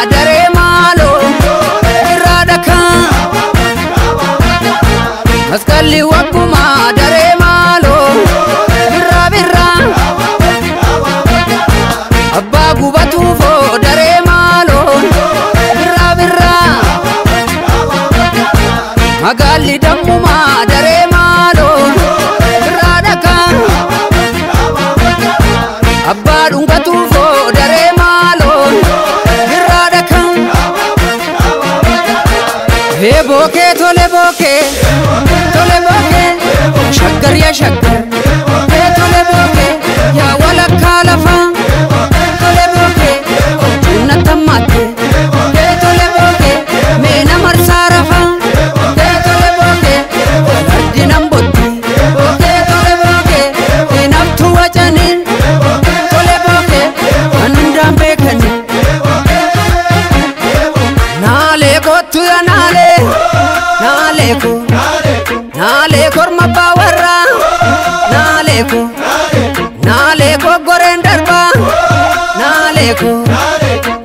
dare malo iradaka Maskalli wakuma dare malo birra birra Abba gubatu fo dare malo birra birra Magalli dammuma dare malo birra daka Abba dungatu fo dare malo birra daka He boke tole boke Shaggar ya shaggar He tole boke ya wala kalafa Tole boke junna tamate He tole boke meena marsarafa He tole boke ardinam botti He tole boke enabtu wajanin Tole boke andam bekani Nale kotu ya nale Nale korma bawarra Nale ko gorendarba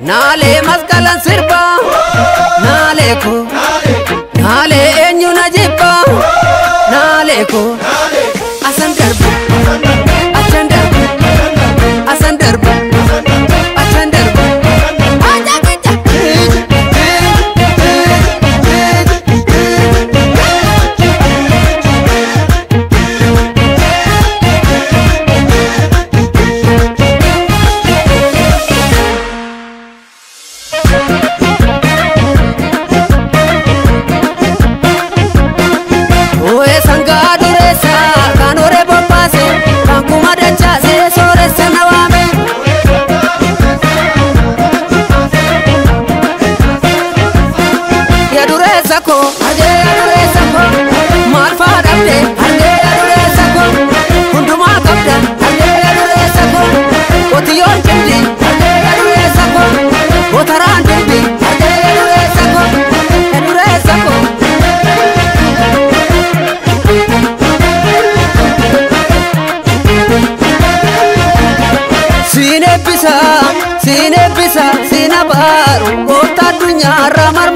Nale maskalan sirba Nale enyu najibba Asandarba Sine bisa, sinabaru, kota dunya ramar